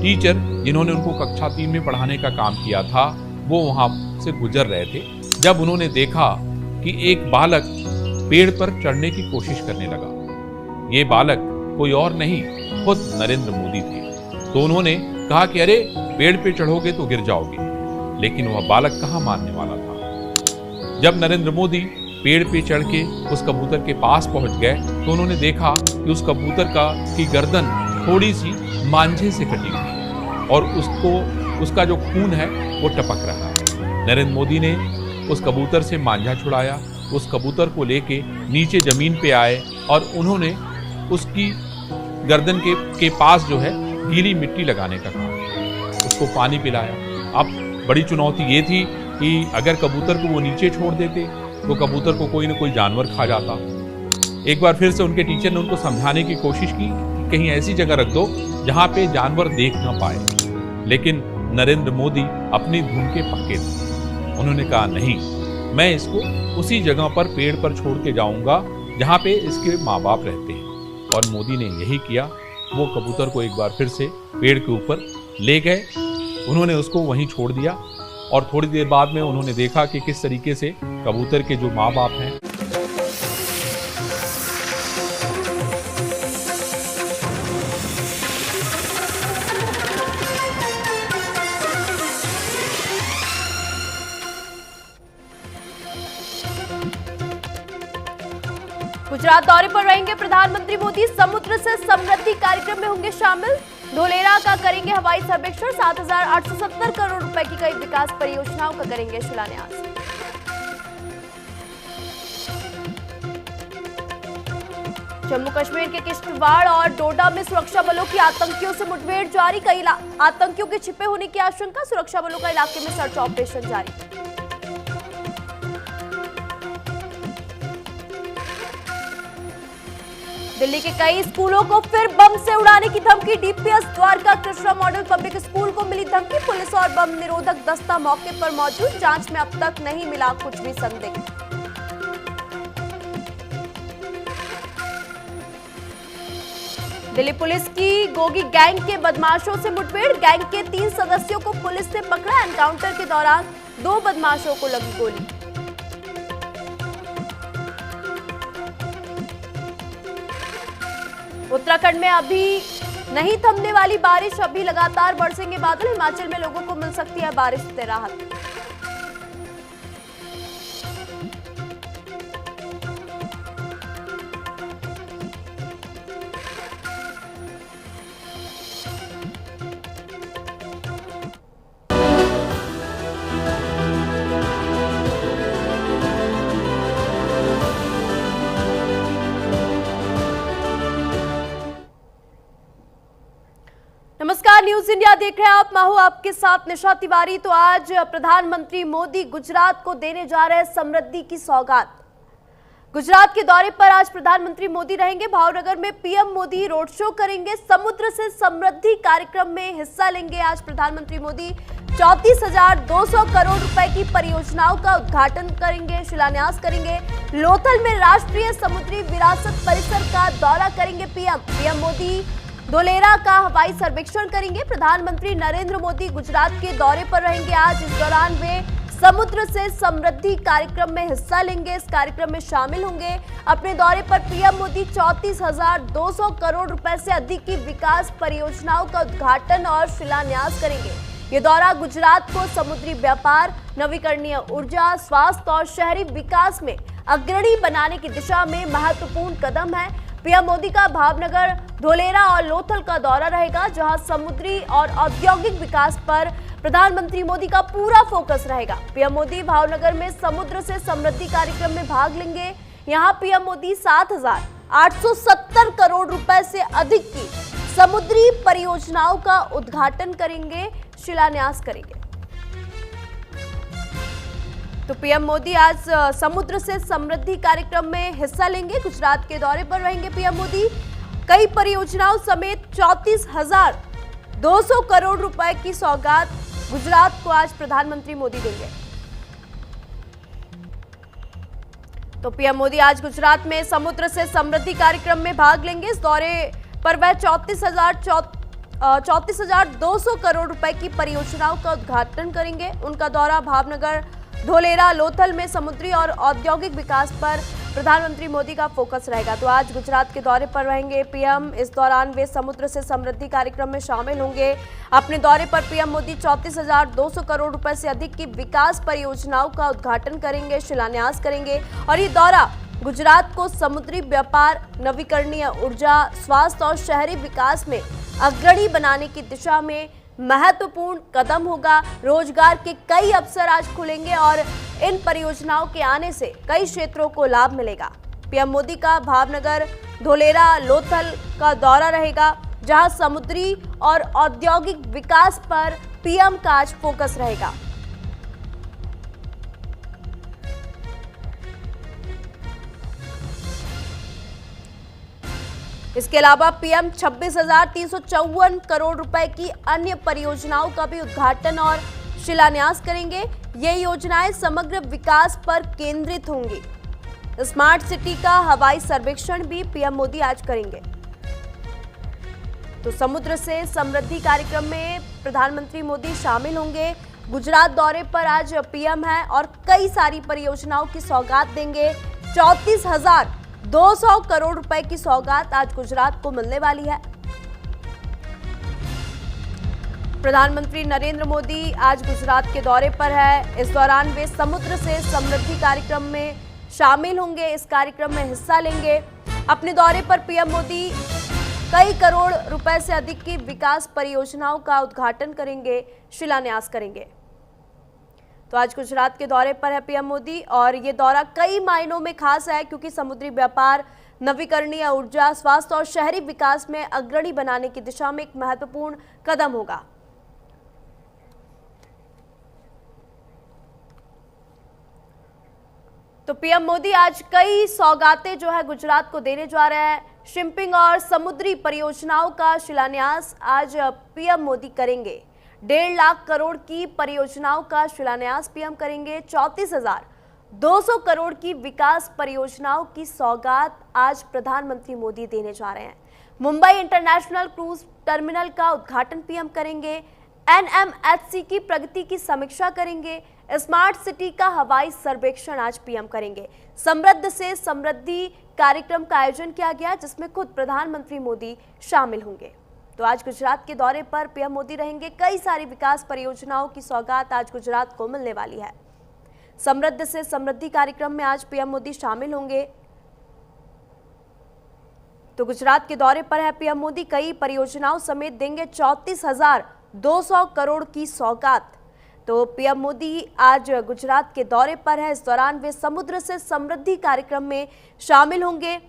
टीचर, जिन्होंने उनको कक्षा 3 में पढ़ाने का काम किया था, वो वहाँ से गुजर रहे थे। जब उन्होंने देखा कि एक बालक पेड़ पर चढ़ने की कोशिश करने लगा, ये बालक कोई और नहीं, खुद नरेंद्र मोदी थे। तो उन्होंने कहा कि अरे पेड़ पे चढ़ोगे तो गिर जाओगे, लेकिन वह बालक कहाँ मानने वाला था। जब नरेंद्र मोदी पेड़ पे चढ़ के उस कबूतर के पास पहुंच गए तो उन्होंने देखा कि उस कबूतर की गर्दन थोड़ी सी मांझे से कटी हुई, और उसका जो खून है वो टपक रहा है। नरेंद्र मोदी ने उस कबूतर से मांझा छुड़ाया, उस कबूतर को लेके नीचे जमीन पे आए, और उन्होंने उसकी गर्दन के पास जो है गीली मिट्टी लगाने का काम, उसको पानी पिलाया। अब बड़ी चुनौती ये थी कि अगर कबूतर को वो नीचे छोड़ देते तो कबूतर को कोई ना कोई जानवर खा जाता। एक बार फिर से उनके टीचर ने उनको समझाने की कोशिश की कि कहीं ऐसी जगह रख दो जहाँ पे जानवर देख ना पाए, लेकिन नरेंद्र मोदी अपनी धुन के पक्के थे। उन्होंने कहा नहीं, मैं इसको उसी जगह पर पेड़ पर छोड़ के जाऊंगा जहां पे इसके माँ बाप रहते हैं। और मोदी ने यही किया। वो कबूतर को एक बार फिर से पेड़ के ऊपर ले गए, उन्होंने उसको वहीं छोड़ दिया, और थोड़ी देर बाद में उन्होंने देखा कि किस तरीके से कबूतर के जो माँ बाप हैं गुजरात दौरे पर रहेंगे प्रधानमंत्री मोदी। समुद्र से समृद्धि कार्यक्रम में होंगे शामिल। धोलेरा का करेंगे हवाई सर्वेक्षण। 7,870 करोड़ रुपए की कई विकास परियोजनाओं का करेंगे शिलान्यास। जम्मू कश्मीर के किश्तवाड़ और डोडा में सुरक्षा बलों की आतंकियों से मुठभेड़ जारी। कई आतंकियों के छिपे होने की आशंका, सुरक्षा बलों का इलाके में सर्च ऑपरेशन जारी। दिल्ली के कई स्कूलों को फिर बम से उड़ाने की धमकी। DPS Dwarka Krishna model public school को मिली धमकी। पुलिस और बम निरोधक दस्ता मौके पर मौजूद। जांच में अब तक नहीं मिला कुछ भी संदिग्ध। दिल्ली पुलिस की गोगी गैंग के बदमाशों से मुठभेड़। गैंग के 3 सदस्यों को पुलिस ने पकड़ा। एनकाउंटर के दौरान 2 बदमाशों को लगी गोली। उत्तराखंड में अभी नहीं थमने वाली बारिश। अभी लगातार बरसेंगे बादल। हिमाचल में लोगों को मिल सकती है बारिश से राहत। देख रहे हैं आप, मैं हूं आपके साथ निशा तिवारी। तो आज प्रधानमंत्री मोदी गुजरात को देने जा रहे हैं समृद्धि की सौगात। गुजरात के दौरे पर आज प्रधानमंत्री मोदी रहेंगे। भावनगर में पीएम मोदी रोड शो करेंगे। समुद्र से समृद्धि कार्यक्रम में हिस्सा लेंगे। आज प्रधानमंत्री मोदी 34,200 करोड़ रुपए की परियोजनाओं का उद्घाटन करेंगे, शिलान्यास करेंगे। लोथल में राष्ट्रीय समुद्री विरासत परिसर का दौरा करेंगे पीएम मोदी धोलेरा का हवाई सर्वेक्षण करेंगे। प्रधानमंत्री नरेंद्र मोदी गुजरात के दौरे पर रहेंगे। आज इस दौरान वे समुद्र से समृद्धि कार्यक्रम में हिस्सा लेंगे, इस कार्यक्रम में शामिल होंगे। अपने दौरे पर पीएम मोदी 34,200 करोड़ रुपए से अधिक की विकास परियोजनाओं का उद्घाटन और शिलान्यास करेंगे। ये दौरा गुजरात को समुद्री व्यापार, नवीकरणीय ऊर्जा, स्वास्थ्य और शहरी विकास में अग्रणी बनाने की दिशा में महत्वपूर्ण कदम है। पीएम मोदी का भावनगर, धोलेरा और लोथल का दौरा रहेगा, जहां समुद्री और औद्योगिक विकास पर प्रधानमंत्री मोदी का पूरा फोकस रहेगा। पीएम मोदी भावनगर में समुद्र से समृद्धि कार्यक्रम में भाग लेंगे। यहां पीएम मोदी 7,870 करोड़ रुपए से अधिक की समुद्री परियोजनाओं का उद्घाटन करेंगे, शिलान्यास करेंगे। तो पीएम मोदी आज समुद्र से समृद्धि कार्यक्रम में हिस्सा लेंगे। गुजरात के दौरे पर रहेंगे पीएम मोदी। कई परियोजनाओं समेत 34,200 करोड़ रुपए की सौगात गुजरात को आज प्रधानमंत्री मोदी देंगे। तो पीएम मोदी आज गुजरात में समुद्र से समृद्धि कार्यक्रम में भाग लेंगे। इस दौरे पर वह 34,200 करोड़ रुपए की परियोजनाओं का उद्घाटन करेंगे। उनका दौरा भावनगर, धोलेरा, लोथल में समुद्री और औद्योगिक विकास पर प्रधानमंत्री मोदी का फोकस रहेगा। तो आज गुजरात के दौरे पर रहेंगे पीएम। इस दौरान वे समुद्र से समृद्धि कार्यक्रम में शामिल होंगे। अपने दौरे पर पीएम मोदी 34,200 करोड़ रुपए से अधिक की विकास परियोजनाओं का उद्घाटन करेंगे, शिलान्यास करेंगे। और ये दौरा गुजरात को समुद्री व्यापार, नवीकरणीय ऊर्जा, स्वास्थ्य और शहरी विकास में अग्रणी बनाने की दिशा में महत्वपूर्ण कदम होगा। रोजगार के कई अवसर आज खुलेंगे और इन परियोजनाओं के आने से कई क्षेत्रों को लाभ मिलेगा। पीएम मोदी का भावनगर, धोलेरा, लोथल का दौरा रहेगा, जहां समुद्री और औद्योगिक विकास पर पीएम का आज फोकस रहेगा। इसके अलावा पीएम 26,354 करोड़ रुपए की अन्य परियोजनाओं का भी उद्घाटन और शिलान्यास करेंगे। ये योजनाएं समग्र विकास पर केंद्रित होंगी। स्मार्ट सिटी का हवाई सर्वेक्षण भी पीएम मोदी आज करेंगे। तो समुद्र से समृद्धि कार्यक्रम में प्रधानमंत्री मोदी शामिल होंगे। गुजरात दौरे पर आज पीएम है और कई सारी परियोजनाओं की सौगात देंगे। 34,200 करोड़ रुपए की सौगात आज गुजरात को मिलने वाली है। प्रधानमंत्री नरेंद्र मोदी आज गुजरात के दौरे पर है। इस दौरान वे समुद्र से समृद्धि कार्यक्रम में शामिल होंगे, इस कार्यक्रम में हिस्सा लेंगे। अपने दौरे पर पीएम मोदी कई करोड़ रुपए से अधिक की विकास परियोजनाओं का उद्घाटन करेंगे, शिलान्यास करेंगे। तो आज गुजरात के दौरे पर है पीएम मोदी और ये दौरा कई मायनों में खास है, क्योंकि समुद्री व्यापार, नवीकरणीय ऊर्जा, स्वास्थ्य और शहरी विकास में अग्रणी बनाने की दिशा में एक महत्वपूर्ण कदम होगा। तो पीएम मोदी आज कई सौगातें जो है गुजरात को देने जा रहे हैं। शिपिंग और समुद्री परियोजनाओं का शिलान्यास आज पीएम मोदी करेंगे। 1.5 लाख करोड़ की परियोजनाओं का शिलान्यास पीएम करेंगे। 34,200 करोड़ की विकास परियोजनाओं की सौगात आज प्रधानमंत्री मोदी देने जा रहे हैं। मुंबई इंटरनेशनल क्रूज टर्मिनल का उद्घाटन पीएम करेंगे। एनएमएचसी की प्रगति की समीक्षा करेंगे। स्मार्ट सिटी का हवाई सर्वेक्षण आज पीएम करेंगे। समृद्ध से समृद्धि कार्यक्रम का आयोजन किया गया, जिसमें खुद प्रधानमंत्री मोदी शामिल होंगे। तो आज गुजरात के दौरे पर पीएम मोदी रहेंगे। कई सारी विकास परियोजनाओं की सौगात आज गुजरात को मिलने वाली है। समृद्ध से समृद्धि कार्यक्रम में आज पीएम मोदी शामिल होंगे। तो गुजरात के दौरे पर है पीएम मोदी। कई परियोजनाओं समेत देंगे 34,200 करोड़ की सौगात। तो पीएम मोदी आज गुजरात के दौरे पर है। इस दौरान वे समुद्र से समृद्धि कार्यक्रम में शामिल होंगे।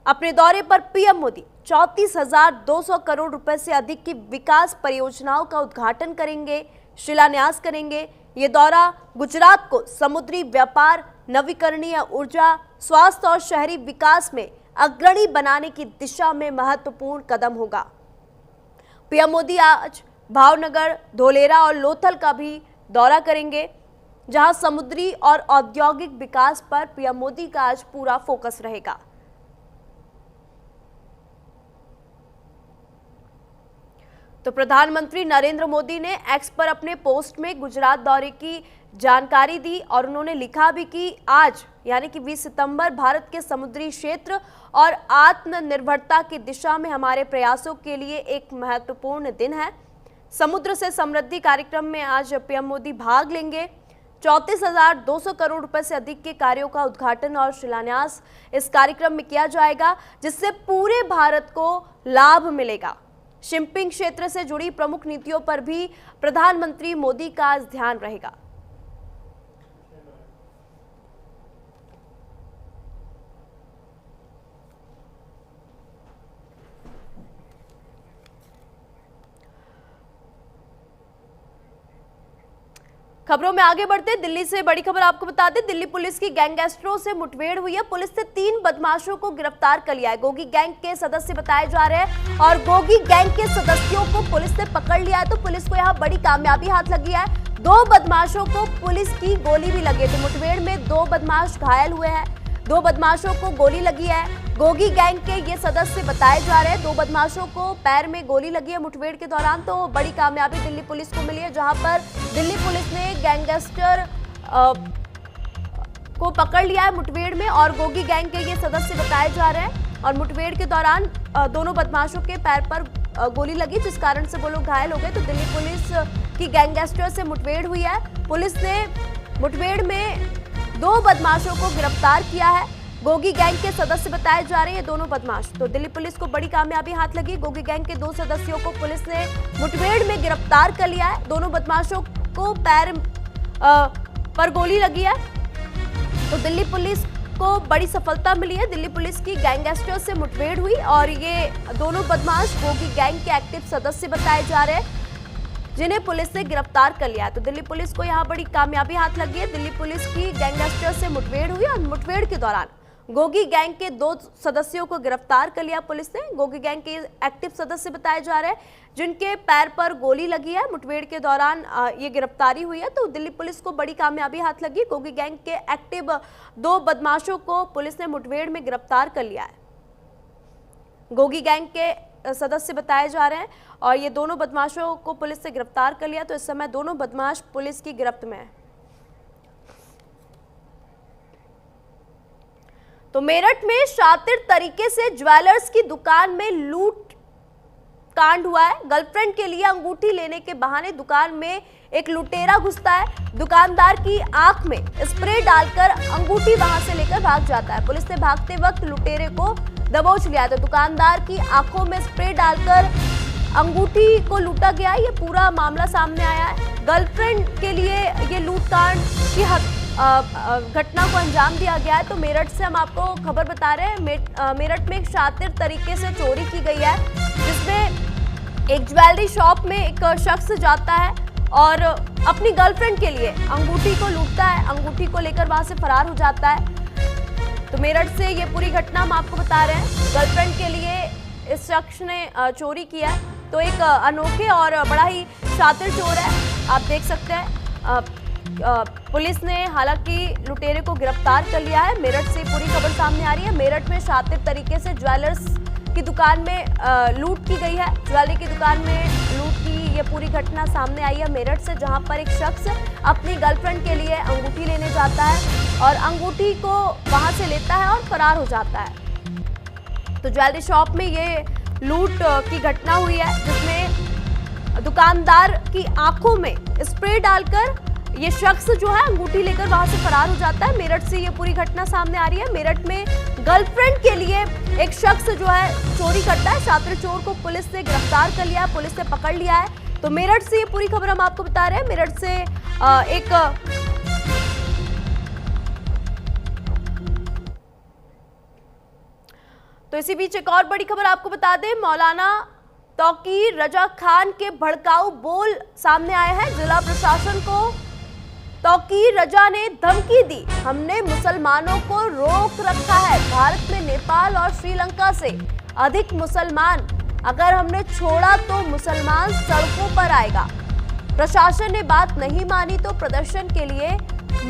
अपने दौरे पर पीएम मोदी 34,200 करोड़ रुपए से अधिक की विकास परियोजनाओं का उद्घाटन करेंगे, शिलान्यास करेंगे। ये दौरा गुजरात को समुद्री व्यापार, नवीकरणीय ऊर्जा, स्वास्थ्य और शहरी विकास में अग्रणी बनाने की दिशा में महत्वपूर्ण कदम होगा। पीएम मोदी आज भावनगर, धोलेरा और लोथल का भी दौरा करेंगे, जहां समुद्री और औद्योगिक विकास पर पीएम मोदी का आज पूरा फोकस रहेगा। तो प्रधानमंत्री नरेंद्र मोदी ने एक्स पर अपने पोस्ट में गुजरात दौरे की जानकारी दी और उन्होंने लिखा भी कि आज यानी कि 20 सितंबर भारत के समुद्री क्षेत्र और आत्मनिर्भरता की दिशा में हमारे प्रयासों के लिए एक महत्वपूर्ण दिन है। समुद्र से समृद्धि कार्यक्रम में आज पीएम मोदी भाग लेंगे। 34,200 करोड़ रुपए से अधिक के कार्यों का उद्घाटन और शिलान्यास इस कार्यक्रम में किया जाएगा, जिससे पूरे भारत को लाभ मिलेगा। शिपिंग क्षेत्र से जुड़ी प्रमुख नीतियों पर भी प्रधानमंत्री मोदी का आज ध्यान रहेगा। खबरों में आगे बढ़ते दिल्ली से बड़ी खबर आपको बता दें, दिल्ली पुलिस की गैंगस्टरों से मुठभेड़ हुई है। पुलिस ने 3 बदमाशों को गिरफ्तार कर लिया है। गोगी गैंग के सदस्य बताए जा रहे हैं और गोगी गैंग के सदस्यों को पुलिस ने पकड़ लिया है। तो पुलिस को यहाँ बड़ी कामयाबी हाथ लगी है। 2 बदमाशों को पुलिस की गोली भी लगी है। तो मुठभेड़ में 2 बदमाश घायल हुए हैं, 2 बदमाशों को गोली लगी है। गोगी गैंग के ये सदस्य बताए जा रहे हैं। 2 बदमाशों को पैर में गोली लगी है मुठभेड़ के दौरान। तो बड़ी कामयाबी दिल्ली पुलिस को मिली है, जहां पर दिल्ली पुलिस ने गैंगस्टर को पकड़ लिया है मुठभेड़ में और गोगी गैंग के ये सदस्य बताए जा रहे हैं। और मुठभेड़ के दौरान दोनों बदमाशों के पैर पर गोली लगी, जिस कारण से वो लोग घायल हो गए। तो दिल्ली पुलिस की गैंगस्टर से मुठभेड़ हुई है। पुलिस ने मुठभेड़ में 2 बदमाशों को गिरफ्तार किया है। गोगी गैंग के सदस्य बताए जा रहे हैं ये दोनों बदमाश। तो दिल्ली पुलिस को बड़ी कामयाबी हाथ लगी। गोगी गैंग के 2 सदस्यों को पुलिस ने मुठभेड़ में गिरफ्तार कर लिया है। दोनों बदमाशों को पैर पर गोली लगी है। तो दिल्ली पुलिस को बड़ी सफलता मिली है। दिल्ली पुलिस की गैंगस्टर से मुठभेड़ हुई और ये दोनों बदमाश गोगी गैंग के एक्टिव सदस्य बताए जा रहे हैं, जिन्हें पुलिस ने गिरफ्तार कर लिया। तो दिल्ली पुलिस को यहाँ बड़ी कामयाबी हाथ लगी है। दिल्ली पुलिस की गैंगस्टर से मुठभेड़ हुई और मुठभेड़ के दौरान गोगी गैंग के 2 सदस्यों को गिरफ्तार कर लिया पुलिस ने। गोगी गैंग के एक्टिव सदस्य बताए जा रहे हैं, जिनके पैर पर गोली लगी है। मुठभेड़ के दौरान ये गिरफ्तारी हुई है। तो दिल्ली पुलिस को बड़ी कामयाबी हाथ लगी। गोगी गैंग के एक्टिव 2 बदमाशों को पुलिस ने मुठभेड़ में गिरफ्तार कर लिया है। गोगी गैंग के सदस्य बताए जा रहे हैं और ये दोनों बदमाशों को पुलिस ने गिरफ्तार कर लिया। तो इस समय दोनों बदमाश पुलिस की गिरफ्त में है। तो मेरठ में शातिर तरीके से ज्वेलर्स की दुकान में लूट कांड हुआ है। गर्लफ्रेंड के लिए अंगूठी लेने के बहाने दुकान में एक लुटेरा घुसता है। दुकानदार की आंख में स्प्रे डालकर अंगूठी वहां से लेकर भाग जाता है। पुलिस ने भागते वक्त लुटेरे को दबोच लिया। तो दुकानदार की आंखों में स्प्रे डालकर अंगूठी को लूटा गया। ये पूरा मामला सामने आया है। गर्लफ्रेंड के लिए ये लूटकांड की घटना को अंजाम दिया गया है। तो मेरठ से हम आपको खबर बता रहे हैं। मेरठ में एक शातिर तरीके से चोरी की गई है, जिसमें एक ज्वेलरी शॉप में एक शख्स जाता है और अपनी गर्लफ्रेंड के लिए अंगूठी को लूटता है। अंगूठी को लेकर वहां से फरार हो जाता है। तो मेरठ से ये पूरी घटना हम आपको बता रहे हैं। गर्लफ्रेंड के लिए इस शख्स ने चोरी किया है। तो एक अनोखे और बड़ा ही शातिर चोर है, आप देख सकते हैं। पुलिस ने हालांकि लुटेरे को गिरफ्तार कर लिया है। मेरठ से पूरी खबर सामने आ रही है। मेरठ में शातिर तरीके से ज्वेलर्स की दुकान में लूट की गई है। ज्वेलरी की दुकान में लूट की ये पूरी घटना सामने आई है मेरठ से, जहां पर एक शख्स अपनी गर्लफ्रेंड के लिए अंगूठी लेने जाता है और अंगूठी को वहां से लेता है और फरार हो जाता है। तो ज्वेलरी शॉप में ये लूट की घटना हुई है, जिसमें दुकानदार की आंखों में स्प्रे डालकर ये शख्स जो है अंगूठी लेकर वहां से फरार हो जाता है। मेरठ से ये पूरी घटना सामने आ रही है। मेरठ में गर्लफ्रेंड के लिए एक शख्स जो है चोरी करता है। शातिर चोर को पुलिस ने गिरफ्तार कर लिया, पुलिस ने पकड़ लिया है। तो मेरठ से ये पूरी खबर हम आपको बता रहे हैं। मेरठ से एक तो इसी बीच एक और बड़ी खबर आपको बता दें, मौलाना तौकीर रजा खान के भड़काऊ बोल सामने आए हैं। जिला प्रशासन को तौकीर रजा ने धमकी दी, हमने मुसलमानों को रोक रखा है, भारत में नेपाल और श्रीलंका से अधिक मुसलमान, अगर हमने छोड़ा तो मुसलमान सड़कों पर आएगा। प्रशासन ने बात नहीं मानी तो प्रदर्शन के लिए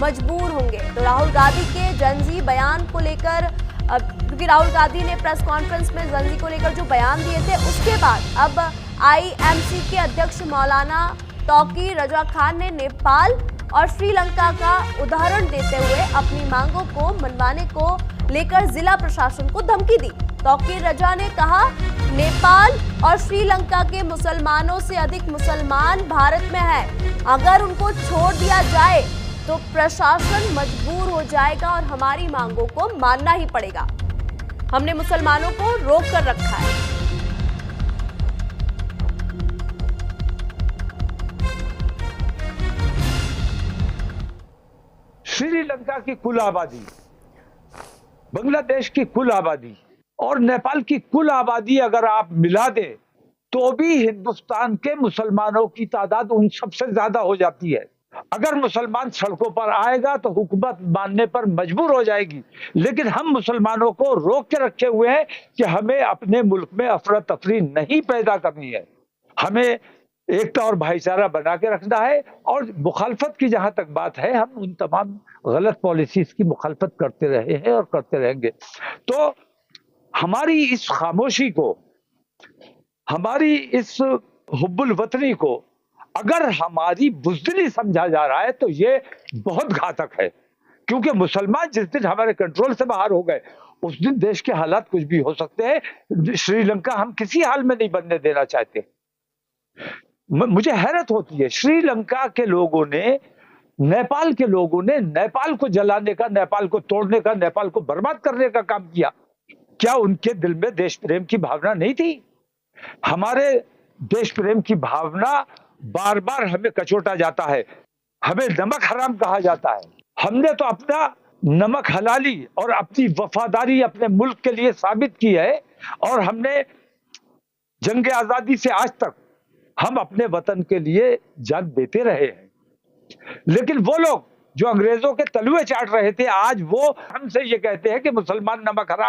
मजबूर होंगे। तो राहुल गांधी के जनजी बयान को लेकर, क्योंकि राहुल गांधी ने प्रेस कॉन्फ्रेंस में जनजी को लेकर जो बयान दिए थे, उसके बाद अब आईएमसी के अध्यक्ष मौलाना तौकीर रजा खान ने नेपाल और श्रीलंका का उदाहरण देते हुए अपनी मांगों को मनवाने को लेकर जिला प्रशासन को धमकी दी। तौकीर रजा ने कहा, नेपाल और श्रीलंका के मुसलमानों से अधिक मुसलमान भारत में है, अगर उनको छोड़ दिया जाए तो प्रशासन मजबूर हो जाएगा और हमारी मांगों को मानना ही पड़ेगा। हमने मुसलमानों को रोक कर रखा है। श्रीलंका की कुल आबादी, बांग्लादेश की कुल आबादी और नेपाल की कुल आबादी अगर आप मिला दें तो भी हिंदुस्तान के मुसलमानों की तादाद उन सबसे ज्यादा हो जाती है। अगर मुसलमान सड़कों पर आएगा तो हुकूमत मानने पर मजबूर हो जाएगी, लेकिन हम मुसलमानों को रोक के रखे हुए हैं कि हमें अपने मुल्क में अफरा तफरी नहीं पैदा करनी है, हमें एकता और भाईचारा बना के रखना है। और मुखालफत की जहां तक बात है, हम उन तमाम गलत पॉलिसीज की मुखालफत करते रहे हैं और करते रहेंगे। तो हमारी इस खामोशी को, हमारी इस हुब्बुल वतनी को अगर हमारी बुज़दिली समझा जा रहा है तो ये बहुत घातक है, क्योंकि मुसलमान जिस दिन हमारे कंट्रोल से बाहर हो गए उस दिन देश के हालात कुछ भी हो सकते हैं। श्रीलंका हम किसी हाल में नहीं बनने देना चाहते। मुझे हैरत होती है, श्रीलंका के लोगों ने, नेपाल के लोगों ने नेपाल को जलाने का, नेपाल को तोड़ने का, नेपाल को बर्बाद करने का काम किया। क्या उनके दिल में देश प्रेम की भावना नहीं थी? हमारे देश प्रेम की भावना बार बार हमें कचोटा जाता है, हमें नमक हराम कहा जाता है। हमने तो अपना नमक हलाली और अपनी वफादारी अपने मुल्क के लिए साबित की है, और हमने जंग आजादी से आज तक हम अपने वतन के लिए जान देते रहे हैं। लेकिन वो लोग जो अंग्रेजों के तलुए चाट रहे थे, आज वो हमसे ये कहते हैं कि मुसलमान नमक हराम